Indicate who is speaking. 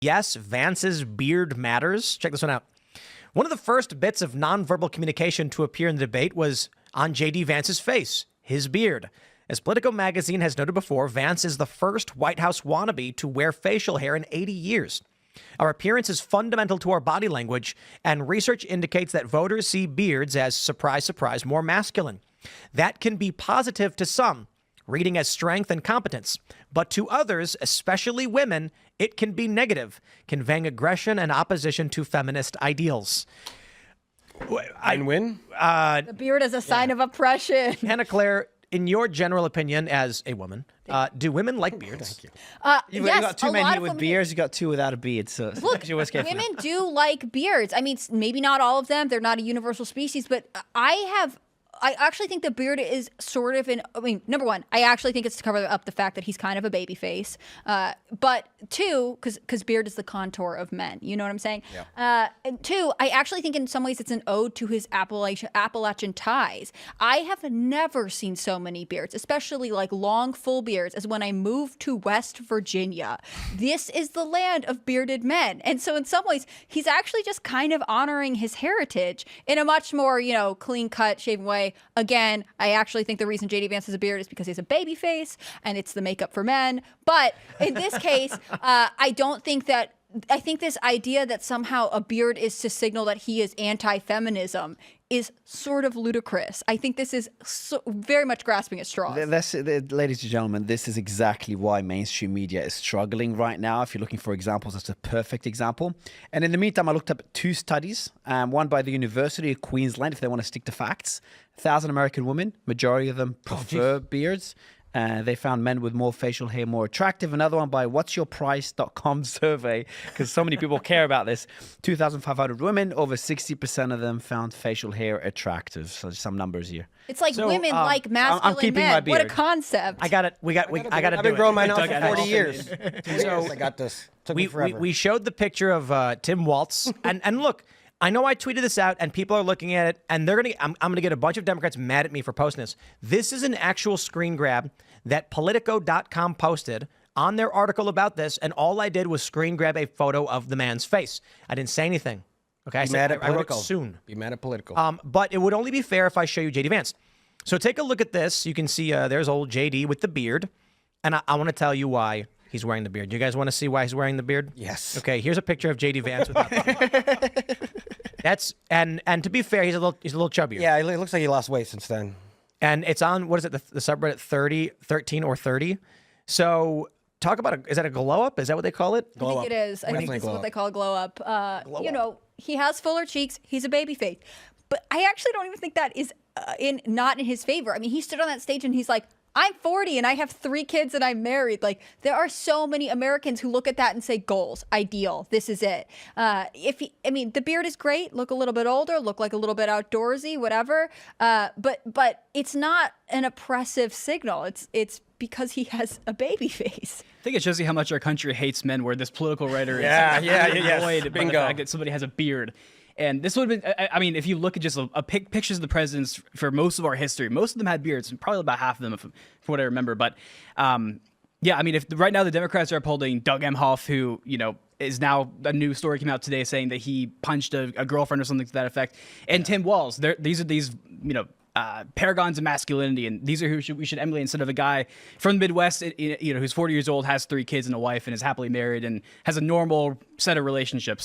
Speaker 1: Yes, Vance's beard matters. Check this one out. One of the first bits of nonverbal communication to appear in the debate was on J.D. Vance's face, his beard. As Politico magazine has noted before, Vance is the first White House wannabe to wear facial hair in 80 years. Our appearance is fundamental to our body language, and research indicates that voters see beards as, surprise, surprise, more masculine. That can be positive to some, reading as strength and competence. But to others, especially women, it can be negative, conveying aggression and opposition to feminist ideals.
Speaker 2: And win?
Speaker 3: The beard is a sign of oppression.
Speaker 1: Hannah Claire, in your general opinion as a woman, do women like beards?
Speaker 4: Thank you.
Speaker 3: You
Speaker 4: got two men here with beards, you got two without a beard. So
Speaker 3: look, women do like beards. I mean, maybe not all of them. They're not a universal species, but I actually think the beard is sort of number one, I actually think it's to cover up the fact that he's kind of a baby face. But two, because beard is the contour of men. You know what I'm saying? Yeah. And two, I actually think in some ways it's an ode to his Appalachian ties. I have never seen so many beards, especially like long, full beards, as when I moved to West Virginia. This is the land of bearded men. And so in some ways, he's actually just kind of honoring his heritage in a much more, clean-cut, shaven way. Again, I actually think the reason J.D. Vance has a beard is because he has a baby face and it's the makeup for men. But in this case, I think this idea that somehow a beard is to signal that he is anti-feminism is sort of ludicrous. I think this is very much grasping at straws.
Speaker 4: Ladies and gentlemen, this is exactly why mainstream media is struggling right now. If you're looking for examples, that's a perfect example. And in the meantime, I looked up two studies, one by the University of Queensland, if they want to stick to facts. 1,000 American women, majority of them prefer beards. They found men with more facial hair more attractive. Another one by whatsyourprice.com survey, because so many people care about this. 2,500 women, over 60% of them found facial hair attractive. So just some numbers here.
Speaker 3: It's like women like masculine
Speaker 4: I'm keeping
Speaker 3: men.
Speaker 4: my beard.
Speaker 3: What a concept.
Speaker 1: I got it. I got to do it.
Speaker 2: I've been growing mine out for 40 years. 2 years I got this. Took me forever.
Speaker 1: We showed the picture of Tim Waltz, and look, I know I tweeted this out, and people are looking at it, and I'm going to get a bunch of Democrats mad at me for posting this. This is an actual screen grab that Politico.com posted on their article about this, and all I did was screen grab a photo of the man's face. I didn't say anything. Okay, I wrote soon.
Speaker 2: Be mad at Politico.
Speaker 1: But it would only be fair if I show you J.D. Vance. So take a look at this. You can see there's old J.D. with the beard, and I want to tell you why he's wearing the beard. You guys want to see why he's wearing the beard?
Speaker 2: Yes.
Speaker 1: Okay, here's a picture of J.D. Vance without the beard. That's and to be fair, he's a little chubbier.
Speaker 2: Yeah, it looks like he lost weight since then.
Speaker 1: And it's on, what is it, the subreddit 13 or 30. So talk about, is that a glow up? Is that what they call it?
Speaker 3: I think it is. I think it's what they call a glow up. He has fuller cheeks. He's a baby face. But I actually don't even think that is not in his favor. I mean, he stood on that stage and he's like, I'm 40 and I have 3 kids and I'm married. Like, there are so many Americans who look at that and say, goals, ideal, this is it. The beard is great. Look a little bit older, look like a little bit outdoorsy, whatever. But it's not an oppressive signal. It's because he has a baby face.
Speaker 5: I think it shows you how much our country hates men, where this political writer is annoyed by the fact that somebody has a beard. And this would have been, I mean, if you look at just pictures of the presidents for most of our history, most of them had beards, and probably about half of them, from what I remember. But yeah, I mean, if right now the Democrats are upholding Doug Emhoff, who, is now, a new story came out today saying that he punched a girlfriend or something to that effect. And Tim Walz, these are paragons of masculinity, and these are who we should emulate instead of a guy from the Midwest, who's 40 years old, has 3 kids and a wife, and is happily married and has a normal set of relationships.